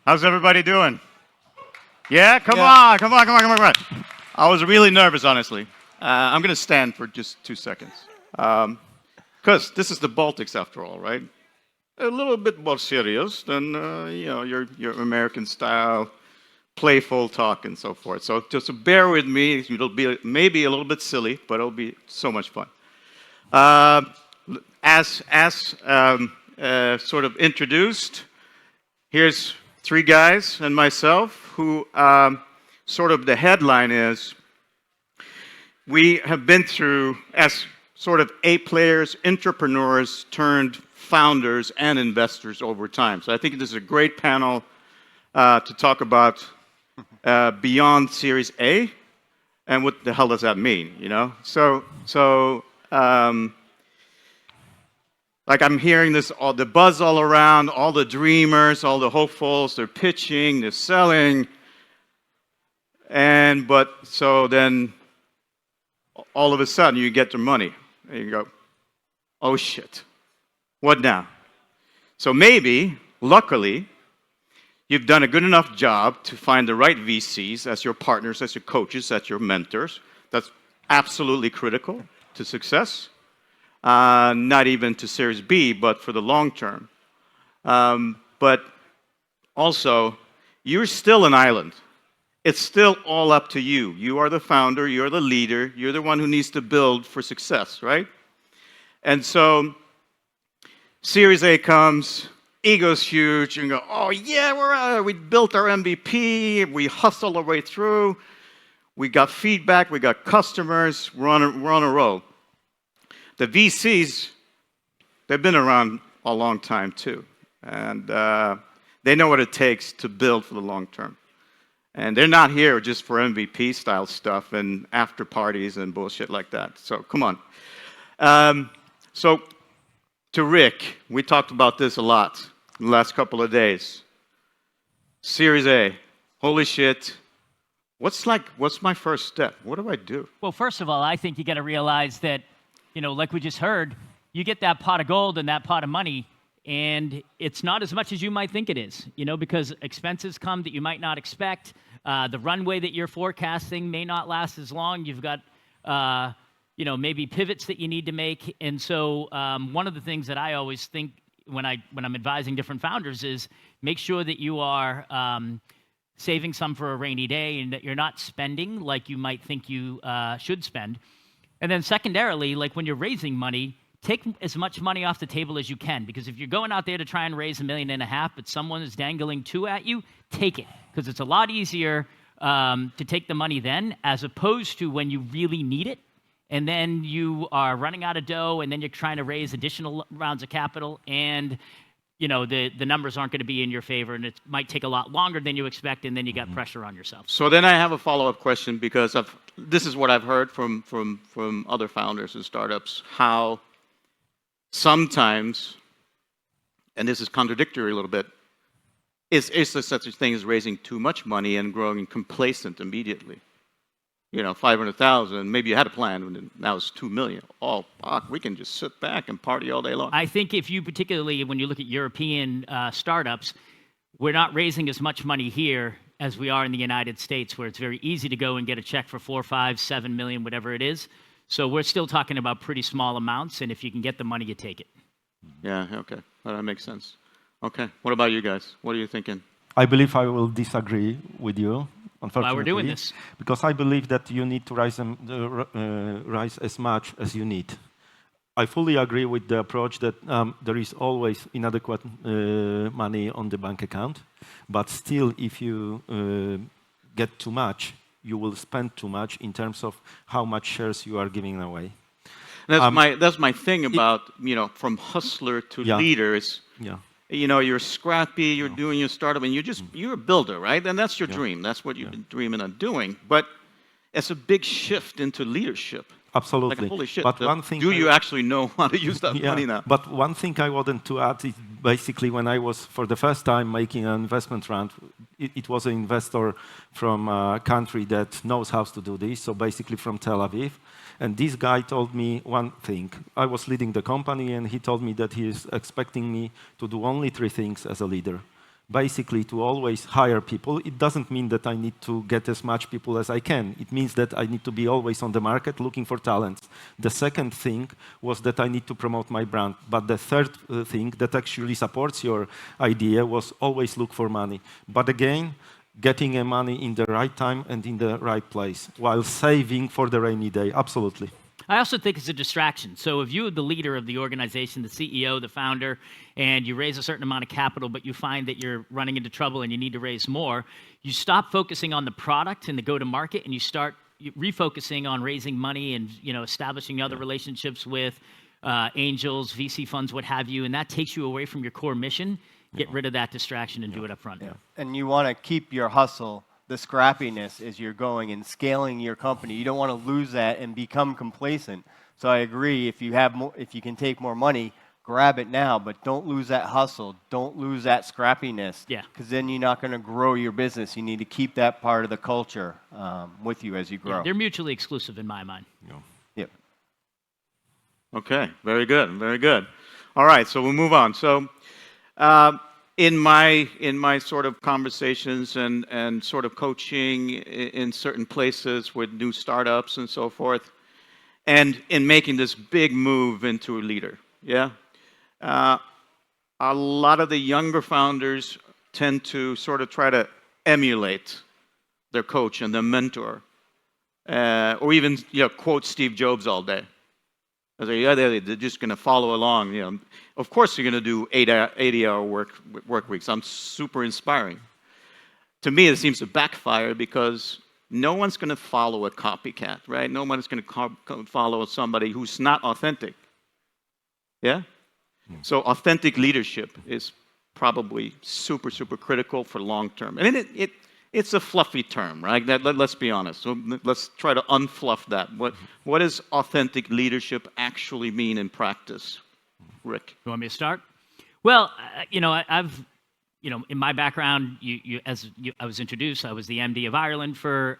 How's everybody doing? Yeah, come Yeah. on, come on, come on, come on, come on. I was really nervous, honestly. I'm going to stand for just 2 seconds. Because this is the Baltics, after all, right? A little bit more serious than, your American style, playful talk and so forth. So just bear with me. It'll be maybe a little bit silly, but it'll be so much fun. As sort of introduced, here's three guys and myself who sort of the headline is we have been through as sort of A players, entrepreneurs turned founders and investors over time. So I think this is a great panel to talk about beyond Series A and what the hell does that mean, you know? Like I'm hearing this, all the buzz all around, all the dreamers, all the hopefuls, they're pitching, they're selling, so then all of a sudden you get the money and you go, oh shit, what now? So maybe, luckily, you've done a good enough job to find the right VCs as your partners, as your coaches, as your mentors. That's absolutely critical to success. Not even to Series B, but for the long term. But also, you're still an island. It's still all up to you. You are the founder, you're the leader, you're the one who needs to build for success, right? And so, Series A comes, ego's huge, and you go, oh yeah, we built our MVP, we hustled our way through, we got feedback, we got customers, we're on a roll. The VCs, they've been around a long time too, and they know what it takes to build for the long term. And they're not here just for MVP style stuff and after parties and bullshit like that. So come on. So to Rick, we talked about this a lot in the last couple of days. Series A, holy shit. What's my first step? What do I do? Well, first of all, I think you got to realize that, like we just heard, you get that pot of gold and that pot of money, and it's not as much as you might think it is, because expenses come that you might not expect. The runway that you're forecasting may not last as long. You've got, maybe pivots that you need to make. And so one of the things that I always think when I'm advising different founders is make sure that you are saving some for a rainy day and that you're not spending like you might think you should spend. And then secondarily, like when you're raising money, take as much money off the table as you can, because if you're going out there to try and raise $1.5 million, but someone is dangling $2 million at you, take it, because it's a lot easier to take the money then, as opposed to when you really need it, and then you are running out of dough, and then you're trying to raise additional rounds of capital, and the numbers aren't going to be in your favor, and it might take a lot longer than you expect, and then you got pressure on yourself. So then I have a follow-up question, because this is what I've heard from other founders and startups, how sometimes, and this is contradictory a little bit, is there such a thing as raising too much money and growing complacent immediately? 500,000, maybe you had a plan, and now it's 2 million. Oh, fuck, we can just sit back and party all day long. I think if you, particularly when you look at European startups, we're not raising as much money here as we are in the United States, where it's very easy to go and get a check for 4, 5, 7 million, whatever it is. So we're still talking about pretty small amounts, and if you can get the money, you take it. Yeah, okay. Well, that makes sense. Okay, what about you guys? What are you thinking? I believe I will disagree with you, unfortunately. Why we're doing this? Because I believe that you need to rise as much as you need. I fully agree with the approach that there is always inadequate money on the bank account, but still, if you get too much, you will spend too much in terms of how much shares you are giving away. That's my thing about, from hustler to leaders. Yeah. You're scrappy, you're doing your startup, and you're a builder, right? And that's your dream. That's what you've been dreaming of doing. But it's a big shift into leadership. Absolutely. Like, holy shit. But one thing do you actually know how to use that money now? But one thing I wanted to add is basically when I was for the first time making an investment round, it was an investor from a country that knows how to do this, so basically from Tel Aviv. And this guy told me one thing. I was leading the company, and he told me that he is expecting me to do only 3 things as a leader. basically to always hire people. It doesn't mean that I need to get as much people as I can. It means that I need to be always on the market looking for talents. The second thing was that I need to promote my brand. But the third thing that actually supports your idea was always look for money. But again, getting money in the right time and in the right place while saving for the rainy day. Absolutely. I also think it's a distraction. So if you're the leader of the organization, the CEO, the founder, and you raise a certain amount of capital, but you find that you're running into trouble and you need to raise more, you stop focusing on the product and the go-to-market, and you start refocusing on raising money and establishing other relationships with angels, VC funds, what have you, and that takes you away from your core mission. Get rid of that distraction and do it up front. Yeah. And you want to keep your hustle, the scrappiness as you're going and scaling your company. You don't want to lose that and become complacent. So I agree, if you can take more money, grab it now, but don't lose that hustle. Don't lose that scrappiness. Yeah. Because then you're not going to grow your business. You need to keep that part of the culture with you as you grow. Yeah, they're mutually exclusive in my mind. Yep. Okay, very good, very good. All right, so we'll move on. So in my sort of conversations and sort of coaching in certain places with new startups and so forth, and in making this big move into a leader, a lot of the younger founders tend to sort of try to emulate their coach and their mentor, or even quote Steve Jobs all day. I say, they're just going to follow along. Of course, you're going to do 80-hour work weeks. I'm super inspiring. To me, it seems to backfire because no one's going to follow a copycat, right? No one's going to follow somebody who's not authentic. Yeah? So authentic leadership is probably super, super critical for long term. And it's a fluffy term, right? Let's be honest. So let's try to unfluff that. What does authentic leadership actually mean in practice? Rick? You want me to start? Well, I've, in my background, I was introduced, I was the MD of Ireland for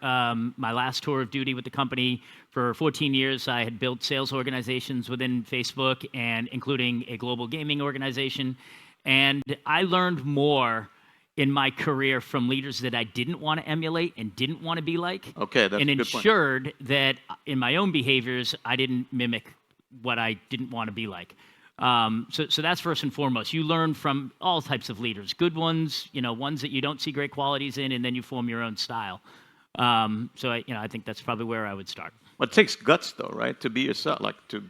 my last tour of duty with the company. For 14 years, I had built sales organizations within Facebook, and including a global gaming organization. And I learned more in my career from leaders that I didn't want to emulate and didn't want to be like. Okay, that's and a good point. ensured that in my own behaviors, I didn't mimic what I didn't want to be like. So that's first and foremost. You learn from all types of leaders, good ones, ones that you don't see great qualities in, and then you form your own style. So I think that's probably where I would start. Well, it takes guts, though, right, to be yourself,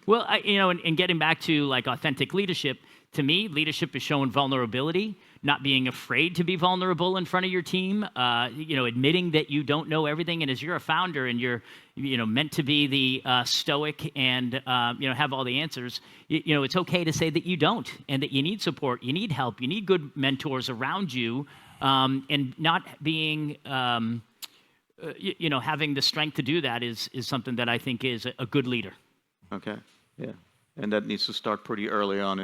Well, and getting back to authentic leadership, to me, leadership is showing vulnerability, not being afraid to be vulnerable in front of your team, admitting that you don't know everything. And as you're a founder and you're, meant to be the stoic and, have all the answers, it's okay to say that you don't and that you need support, you need help, you need good mentors around you, and not being, having the strength to do that is something that I think is a good leader. Okay, yeah. And that needs to start pretty early on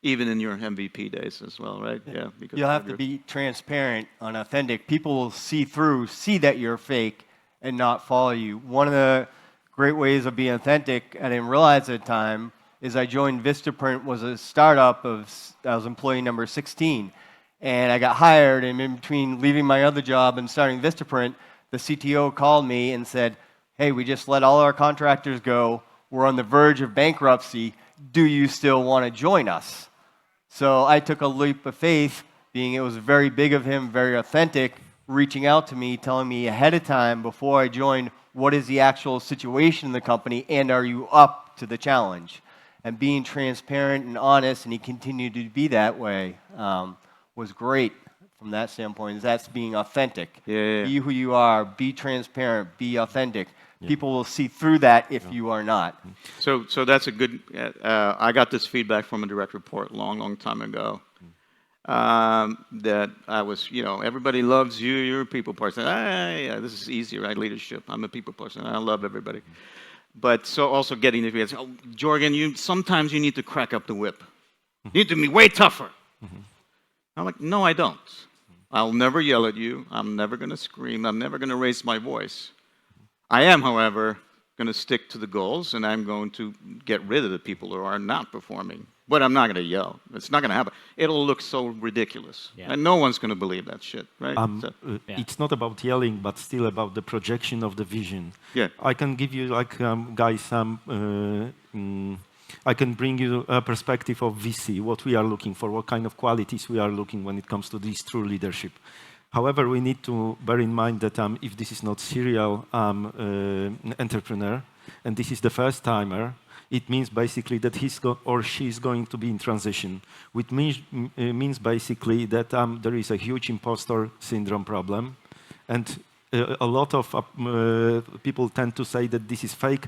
even in your MVP days as well, right? Yeah. Because You'll have to be transparent and authentic. People will see that you're fake and not follow you. One of the great ways of being authentic, I didn't realize at the time, is I joined Vistaprint, was a startup I was employee number 16. And I got hired, and in between leaving my other job and starting Vistaprint, the CTO called me and said, hey, we just let all our contractors go. We're on the verge of bankruptcy. Do you still want to join us? So I took a leap of faith, being it was very big of him, very authentic, reaching out to me, telling me ahead of time before I joined, what is the actual situation in the company, and are you up to the challenge? And being transparent and honest, and he continued to be that way, was great from that standpoint. That's being authentic. Yeah. Be who you are, be transparent, be authentic. Yeah. People will see through that if you are not. So that's a good. I got this feedback from a direct report long time ago. That I was, everybody loves you. You're a people person. Yeah, this is easy, right? Leadership. I'm a people person. I love everybody. But so also getting the feedback. Oh, Jorgen, sometimes you need to crack up the whip. You need to be way tougher. I'm like, no, I don't. I'll never yell at you. I'm never going to scream. I'm never going to raise my voice. I am, however, going to stick to the goals, and I'm going to get rid of the people who are not performing. But I'm not going to yell. It's not going to happen. It'll look so ridiculous. Yeah. And no one's going to believe that shit, right? Yeah. It's not about yelling, but still about the projection of the vision. Yeah. I can give you, like, guys, I can bring you a perspective of VC, what we are looking for, what kind of qualities we are looking when it comes to this true leadership. However, we need to bear in mind that if this is not serial entrepreneur, and this is the first timer, it means basically that or she is going to be in transition, which means basically that there is a huge imposter syndrome problem, and a lot of people tend to say that this is fake,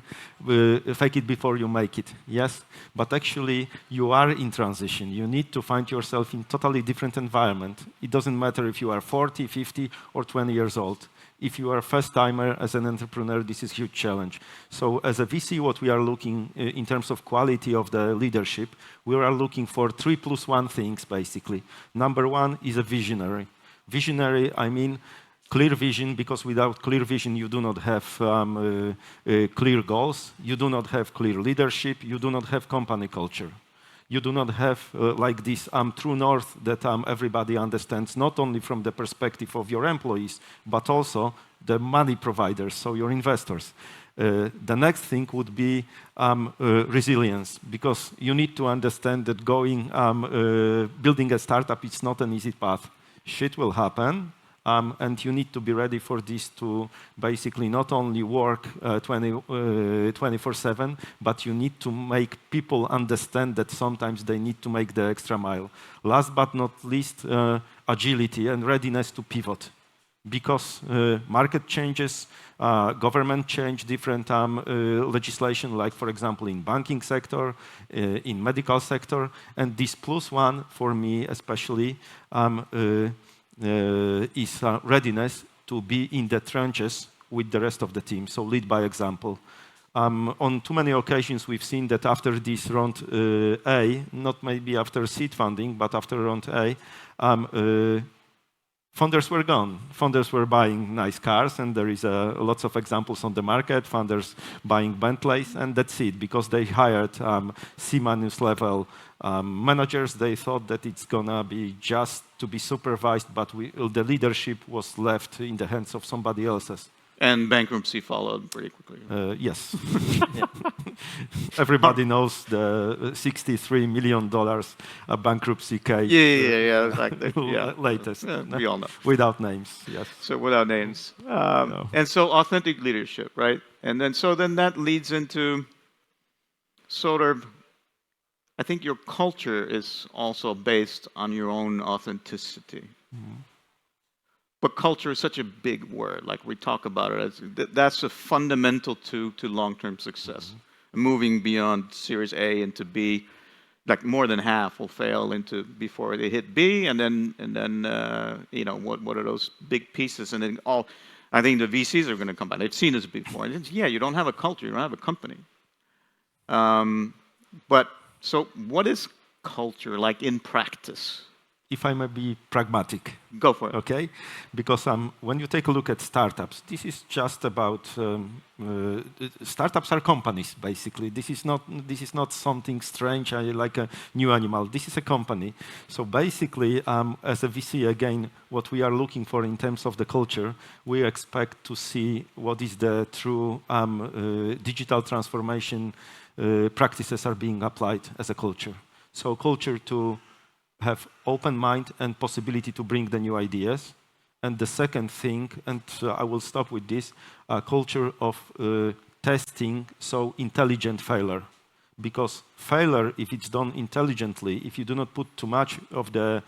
fake it before you make it. Yes, but actually you are in transition. You need to find yourself in totally different environment. It doesn't matter if you are 40, 50, or 20 years old. If you are a first-timer as an entrepreneur, this is a huge challenge. So as a VC, what we are looking in terms of quality of the leadership, we are looking for 3+1 things, basically. Number one is a visionary. Visionary, I mean, clear vision, because without clear vision, you do not have clear goals, you do not have clear leadership, you do not have company culture. You do not have like this true north that everybody understands, not only from the perspective of your employees, but also the money providers, so your investors. The next thing would be resilience, because you need to understand that building a startup is not an easy path. Shit will happen. And you need to be ready for this to basically not only work 24/7, but you need to make people understand that sometimes they need to make the extra mile. Last but not least, agility and readiness to pivot. Because market changes, government change, different legislation, like for example in banking sector, in medical sector, and this +1 for me especially, is readiness to be in the trenches with the rest of the team, so lead by example. On too many occasions, we've seen that after this round A, not maybe after seed funding, but after round A, founders were gone. Founders were buying nice cars, and there is lots of examples on the market, founders buying Bentleys, and that's it, because they hired C- level managers. They thought that it's gonna be just to be supervised, but the leadership was left in the hands of somebody else's. And bankruptcy followed pretty quickly. Yes. Everybody knows the $63 million bankruptcy case. Yeah, exactly. Yeah. Latest. We all know. Without names, yes. So without names. No. And so authentic leadership, right? And then that leads into sort of, I think your culture is also based on your own authenticity. Mm-hmm. But culture is such a big word. Like we talk about it as that's a fundamental to long-term success. Mm-hmm. Moving beyond Series A into B, like more than half will fail before they hit B, and then what are those big pieces? And then I think the VCs are going to come back. They've seen this before. And you don't have a culture, you don't have a company. So what is culture like in practice? If I may be pragmatic. Go for it. Okay? Because when you take a look at startups, this is just about, startups are companies, basically. This is not something strange, like a new animal. This is a company. So basically, as a VC, again, what we are looking for in terms of the culture, we expect to see what is the true digital transformation practices are being applied as a culture. So culture to have open mind and possibility to bring the new ideas. And the second thing, and I will stop with this, a culture of testing, so intelligent failure. Because failure, if it's done intelligently, if you do not put too much of the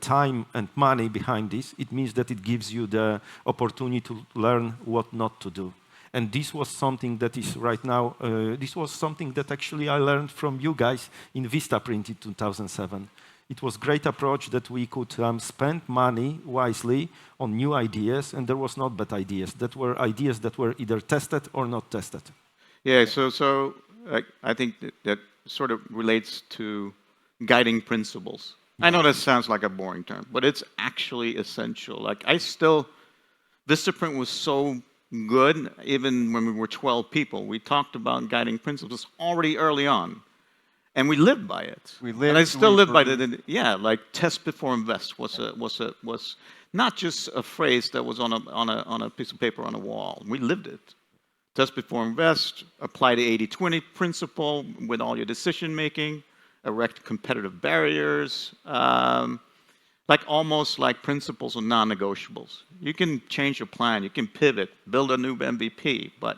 time and money behind this, it means that it gives you the opportunity to learn what not to do. And this was something that is right now, this was something that actually I learned from you guys in Vistaprint in 2007. It was a great approach that we could spend money wisely on new ideas, and there was not bad ideas. That were ideas that were either tested or not tested. Yeah, so I think that sort of relates to guiding principles. I know that sounds like a boring term, but it's actually essential. Like Vistaprint was so good, even when we were 12 people. We talked about guiding principles already early on. And we lived by it. We and I lived, still we live by breathed. it. Yeah, like test before invest was not just a phrase that was on a piece of paper on a wall. We lived it. Test before invest, apply the 80-20 principle with all your decision making, erect competitive barriers, like almost like principles are non-negotiables. You can change your plan, you can pivot, build a new MVP, but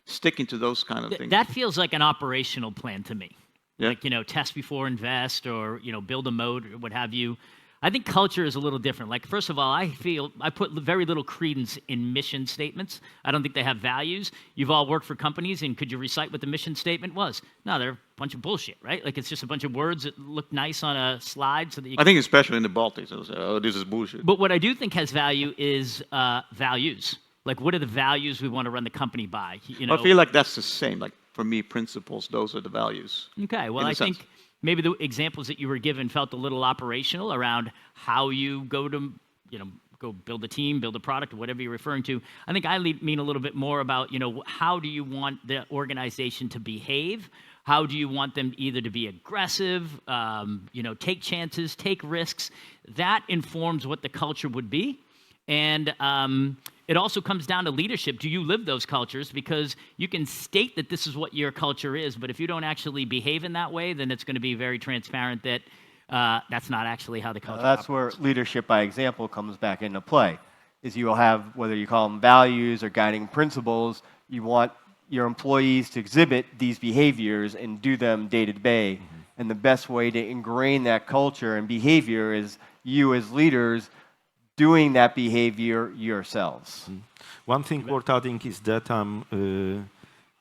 sticking to those kind of things. That feels like an operational plan to me. Yeah. Like, test before invest, or, build a mode or what have you. I think culture is a little different. Like, first of all, I feel I put very little credence in mission statements. I don't think they have values. You've all worked for companies, and could you recite what the mission statement was? No, they're a bunch of bullshit, right? Like, it's just a bunch of words that look nice on a slide so that you I think especially in the Baltics, they'll say, oh, this is bullshit. But what I do think has value is values. Like, what are the values we want to run the company by? I feel like that's the same. Like, for me, principles, those are the values. Okay, well, in a I sense. think maybe the examples that you were given felt a little operational around how you go to, go build a team, build a product, or whatever you're referring to. I think I mean a little bit more about, how do you want the organization to behave? How do you want them either to be aggressive, take chances, take risks? That informs what the culture would be. And it also comes down to leadership. Do you live those cultures? Because you can state that this is what your culture is, but if you don't actually behave in that way, then it's going to be very transparent that that's not actually how the culture That's where leadership by example comes back into play. Is you will have, whether you call them values or guiding principles, you want your employees to exhibit these behaviors and do them day to day. And the best way to ingrain that culture and behavior is you as leaders doing that behavior yourselves. One thing worth adding is that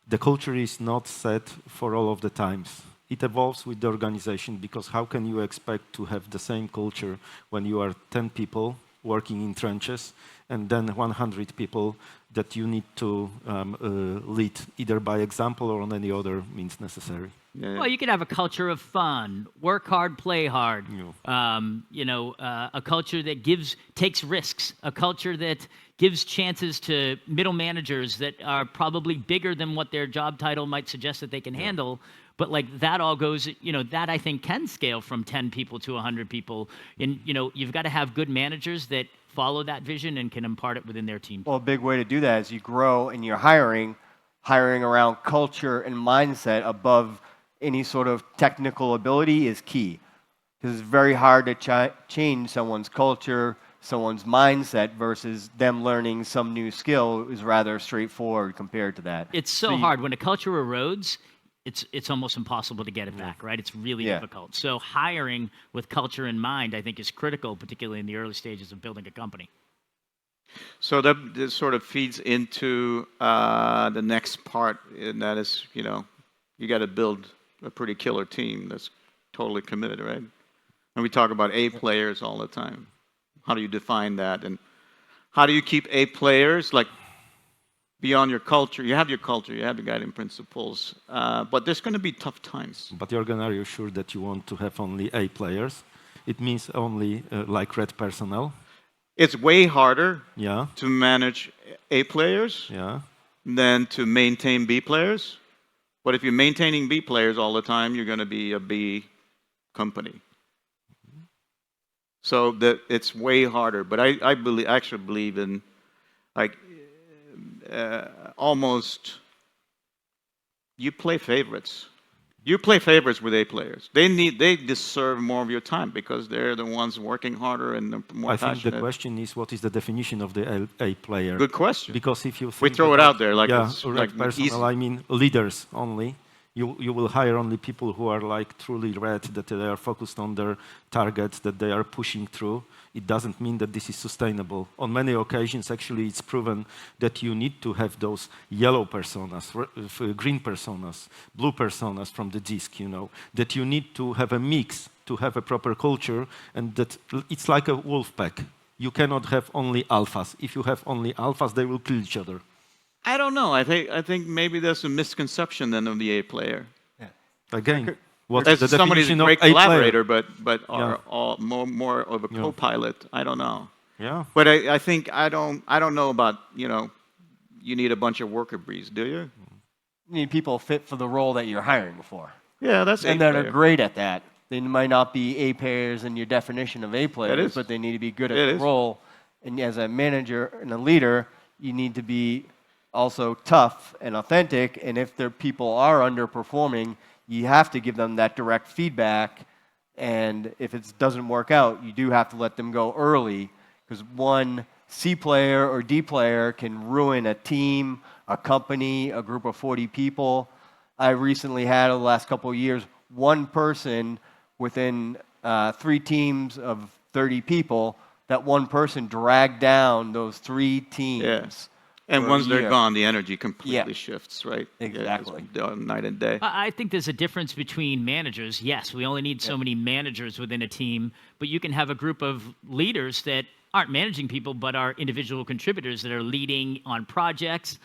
the culture is not set for all of the times. It evolves with the organization, because how can you expect to have the same culture when you are 10 people working in trenches and then 100 people that you need to lead either by example or on any other means necessary? Well, you could have a culture of fun, work hard, play hard. Yeah. A culture that takes risks, a culture that gives chances to middle managers that are probably bigger than what their job title might suggest that they can handle. But like that all goes, that I think can scale from 10 people to 100 people. And, you've got to have good managers that follow that vision and can impart it within their team. Well, a big way to do that is you grow and you're hiring around culture and mindset above any sort of technical ability is key. Because it's very hard to change someone's culture, someone's mindset versus them learning some new skill is rather straightforward compared to that. It's so hard. When a culture erodes, it's almost impossible to get it back, right? It's really difficult. So hiring with culture in mind, I think, is critical, particularly in the early stages of building a company. So that this sort of feeds into the next part, and that is, you got to build a pretty killer team that's totally committed, right? And we talk about A players all the time. How do you define that? And how do you keep A players, like, beyond your culture? You have your culture, you have the guiding principles, but there's going to be tough times. But Jörgen, are you sure that you want to have only A players? It means only like red personnel? It's way harder Yeah, to manage A players yeah. than to maintain B players. But if you're maintaining B players all the time, you're going to be a B company. So it's way harder. But I actually believe in, like, almost, you play favorites. You play favorites with A players. They deserve more of your time because they're the ones working harder and they're more I think passionate. the question is, what is the definition of the A player? Good question. Because if you We think throw it about- out there like yeah, it's red like personnel, easy. I mean leaders only. You will hire only people who are like truly red, that they are focused on their targets, that they are pushing through. It doesn't mean that this is sustainable. On many occasions, actually, it's proven that you need to have those yellow personas, green personas, blue personas from the disc, that you need to have a mix to have a proper culture, and that it's like a wolf pack. You cannot have only alphas. If you have only alphas, they will kill each other. I don't know. I think maybe there's a misconception then of the A player. Again, what As is the somebody's a definition of great A collaborator, player? but are all more of a co-pilot. I don't know. Yeah. But I think I don't know about you need a bunch of worker bees, do you? You need people fit for the role that you're hiring for. Yeah, that's And A that are player. great at that. They might not be A players in your definition of A players, is. but they need to be good at It the is. role. And as a manager and a leader, you need to be also tough and authentic. And if their people are underperforming, you have to give them that direct feedback. And if it doesn't work out, you do have to let them go early, because one C player or D player can ruin a team, a company, a group of 40 people. I recently had, over the last couple of years, one person within 3 teams of 30 people. That one person dragged down those 3 teams. Yes. And for a once they're year. gone, the energy completely Yeah. shifts, right? Exactly. Yeah, it's night and day. I think there's a difference between managers. Yes, we only need so many managers within a team, but you can have a group of leaders that aren't managing people, but are individual contributors that are leading on projects.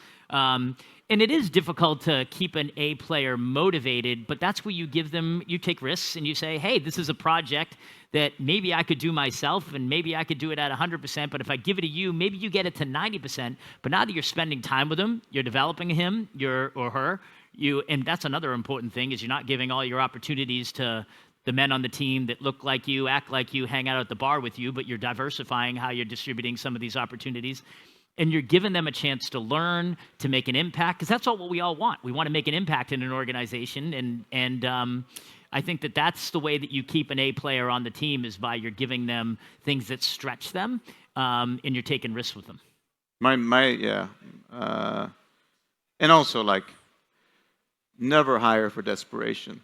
And it is difficult to keep an A player motivated, but that's where you give them, you take risks and you say, hey, this is a project that maybe I could do myself and maybe I could do it at 100%, but if I give it to you, maybe you get it to 90%. But now that you're spending time with them, you're developing him or her, and that's another important thing, is you're not giving all your opportunities to the men on the team that look like you, act like you, hang out at the bar with you, but you're diversifying how you're distributing some of these opportunities. And you're giving them a chance to learn, to make an impact, because that's all what we all want. We want to make an impact in an organization, and I think that that's the way that you keep an A player on the team, is by you're giving them things that stretch them, and you're taking risks with them. Yeah. And also, like, never hire for desperation,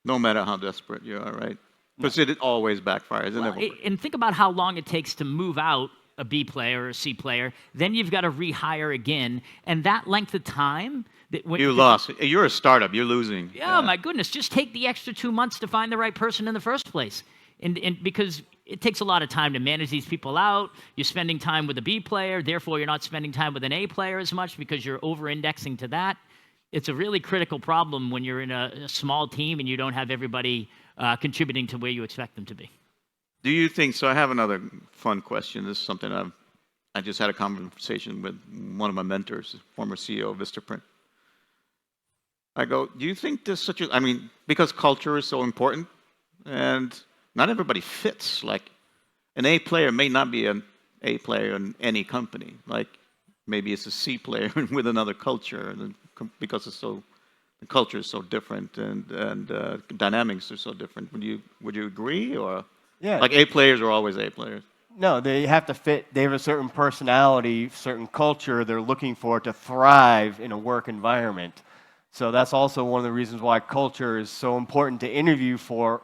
no matter how desperate you are, right? Because it always backfires. It never works. And think about how long it takes to move out a B player or a C player. Then you've got to rehire again, and that length of time. You lost. You're a startup. You're losing. Oh my goodness! Just take the extra 2 months to find the right person in the first place, and because it takes a lot of time to manage these people out. You're spending time with a B player, therefore you're not spending time with an A player as much because you're over-indexing to that. It's a really critical problem when you're in a small team and you don't have everybody contributing to where you expect them to be. Do you think so? I have another fun question. This is something I just had a conversation with one of my mentors, former CEO of Vistaprint. I go, do you think there's such a, I mean, because culture is so important, and not everybody fits. Like, an A player may not be an A player in any company. Like, maybe it's a C player with another culture, and because the culture is so different, and dynamics are so different. Would you agree, or? Yeah. Like, A players are always A players. No, they have to fit. They have a certain personality, certain culture they're looking for to thrive in a work environment. So that's also one of the reasons why culture is so important to interview for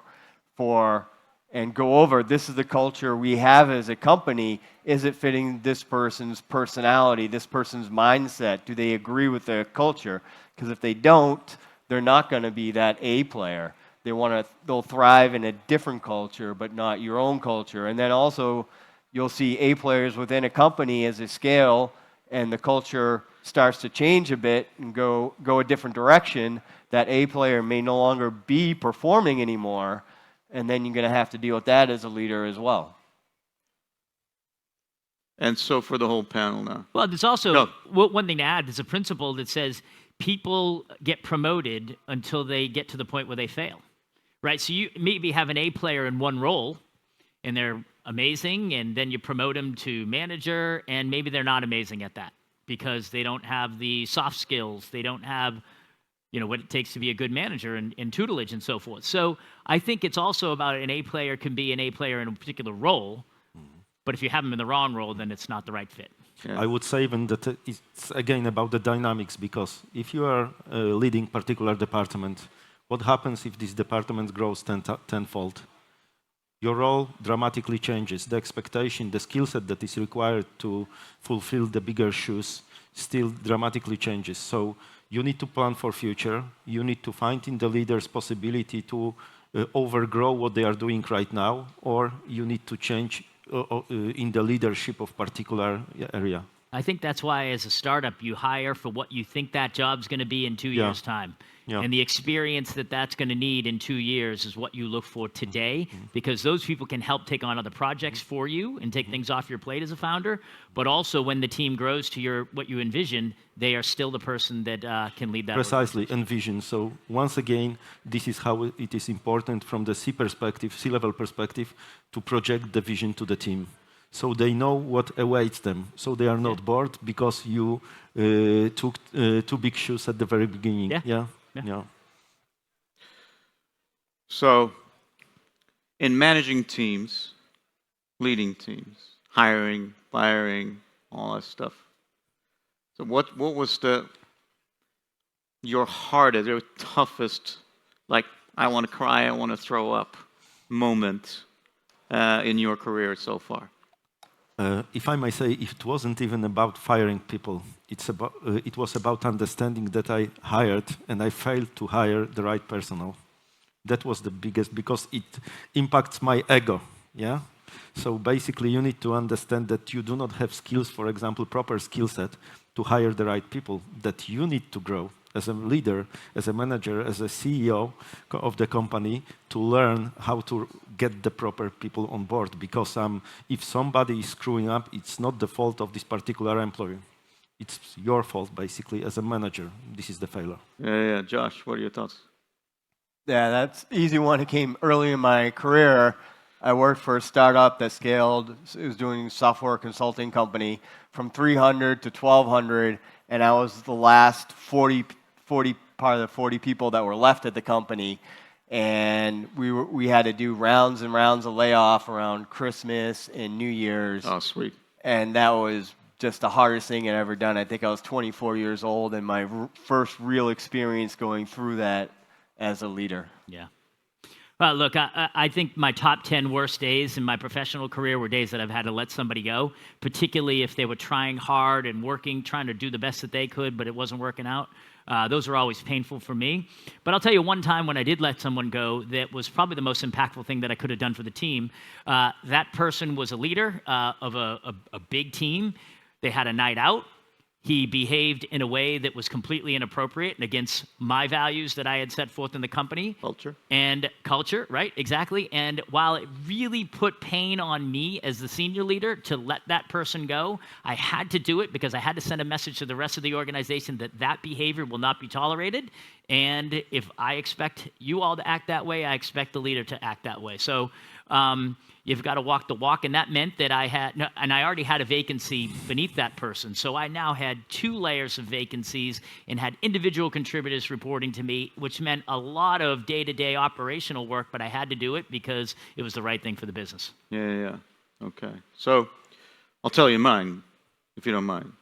and go over. This is the culture we have as a company. Is it fitting this person's personality, this person's mindset? Do they agree with the culture? Because if they don't, they're not going to be that A player. They'll thrive in a different culture, but not your own culture. And then also, you'll see A players within a company as they scale, and the culture starts to change a bit and go a different direction. That A player may no longer be performing anymore, and then you're going to have to deal with that as a leader as well. And so for the whole panel now. Well, there's also No. one thing to add. There's a principle that says people get promoted until they get to the point where they fail, right? So you maybe have an A player in one role, and they're amazing, and then you promote them to manager, and maybe they're not amazing at that because they don't have the soft skills, they don't have, what it takes to be a good manager and tutelage and so forth. So I think it's also about an A player can be an A player in a particular role, but if you have them in the wrong role, then it's not the right fit. Yeah. I would say even that it's again about the dynamics, because if you are leading particular department, what happens if this department grows tenfold? Your role dramatically changes. The expectation, the skill set that is required to fulfill the bigger shoes still dramatically changes. So you need to plan for future. You need to find in the leaders possibility to overgrow what they are doing right now, or you need to change in the leadership of particular area. I think that's why, as a startup, you hire for what you think that job's going to be in 2 Yeah. years' time. Yeah. And the experience that that's going to need in 2 years is what you look for today, because those people can help take on other projects for you and take things off your plate as a founder. But also, when the team grows to what you envision, they are still the person that can lead that. Precisely, and vision. So once again, this is how it is important from the C-level perspective, to project the vision to the team. So they know what awaits them. So they are not bored because you took two big shoes at the very beginning. Yeah. Yeah. So, in managing teams, leading teams, hiring, firing, all that stuff. So, what was your hardest, your toughest, like I want to cry, I want to throw up moment in your career so far? If I may say, it wasn't even about firing people. It was about understanding that I hired and I failed to hire the right personnel. That was the biggest, because it impacts my ego. Yeah. So basically, you need to understand that you do not have skills, for example, proper skill set to hire the right people. That you need to grow as a leader, as a manager, as a CEO of the company, to learn how to get the proper people on board. Because if somebody is screwing up, it's not the fault of this particular employee. It's your fault, basically, as a manager. This is the failure. Yeah. Josh, what are your thoughts? Yeah, that's an easy one. It came early in my career. I worked for a startup that scaled. It was doing software consulting company from 300 to 1,200, and I was the last 40 part of the 40 people that were left at the company. And we had to do rounds and rounds of layoff around Christmas and New Year's. Oh, sweet. And that was just the hardest thing I'd ever done. I think I was 24 years old, and my first real experience going through that as a leader. Yeah. Well, look, I think my top 10 worst days in my professional career were days that I've had to let somebody go, particularly if they were trying hard and working, trying to do the best that they could, but it wasn't working out. Those are always painful for me. But I'll tell you one time when I did let someone go that was probably the most impactful thing that I could have done for the team. That person was a leader of a big team. They had a night out. He behaved in a way that was completely inappropriate and against my values that I had set forth in the company. Culture. And culture, right, exactly. And while it really put pain on me as the senior leader to let that person go, I had to do it because I had to send a message to the rest of the organization that that behavior will not be tolerated. And if I expect you all to act that way, I expect the leader to act that way. So you've got to walk the walk, and that meant that I already had a vacancy beneath that person. So I now had 2 layers of vacancies and had individual contributors reporting to me, which meant a lot of day-to-day operational work, but I had to do it because it was the right thing for the business. Yeah. Okay. So, I'll tell you mine, if you don't mind,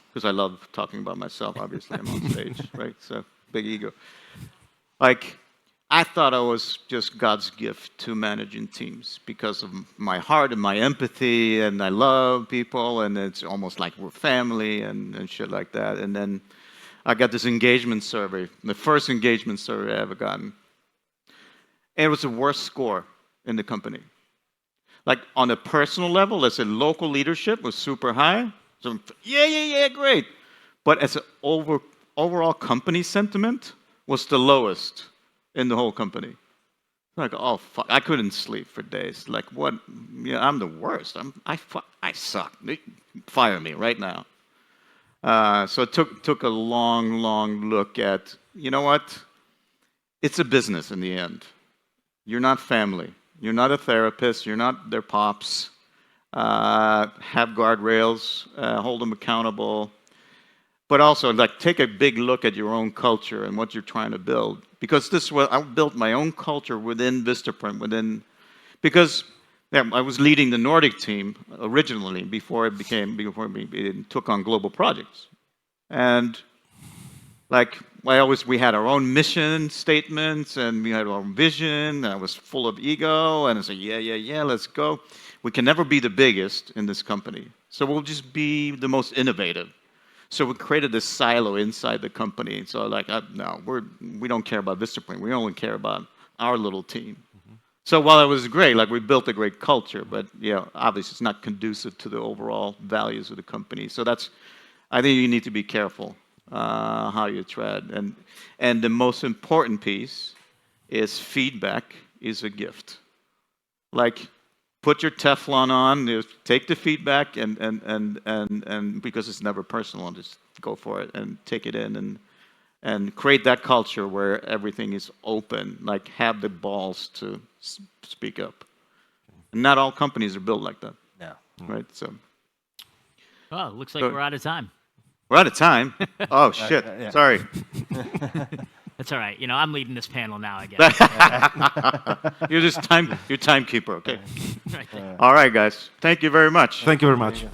because I love talking about myself. Obviously, I'm on stage, right? So, big ego. Like, I thought I was just God's gift to managing teams because of my heart and my empathy, and I love people, and it's almost like we're family and shit like that. And then I got this engagement survey, the first engagement survey I ever gotten. And it was the worst score in the company. Like on a personal level, let's say local leadership was super high. So yeah, great. But as an overall company sentiment was the lowest in the whole company. Like, oh fuck, I couldn't sleep for days. Like, what? Yeah, I'm the worst. I suck. Fire me right now. So it took a long look at, you know what? It's a business in the end. You're not family. You're not a therapist. You're not their pops. Have guardrails. Hold them accountable. But also, like, take a big look at your own culture and what you're trying to build. Because I built my own culture within Vistaprint, because I was leading the Nordic team originally before it took on global projects. And like, we had our own mission statements and we had our own vision. And I was full of ego, and I said, yeah, let's go. We can never be the biggest in this company, so we'll just be the most innovative. So we created this silo inside the company. So like, no, we don't care about Vistaprint. We only care about our little team. So while it was great, like we built a great culture, but obviously it's not conducive to the overall values of the company. So I think you need to be careful how you tread. And the most important piece is feedback is a gift. Like, put your Teflon on, take the feedback, and because it's never personal, just go for it and take it in and create that culture where everything is open. Like, have the balls to speak up. And not all companies are built like that. No. Right? So Oh, it looks like So- we're out of time. we're out of time. Oh shit! yeah. Sorry. That's all right. I'm leading this panel now, I guess. You're timekeeper. Okay. Right there. All right, guys. Thank you very much. Thank you very much.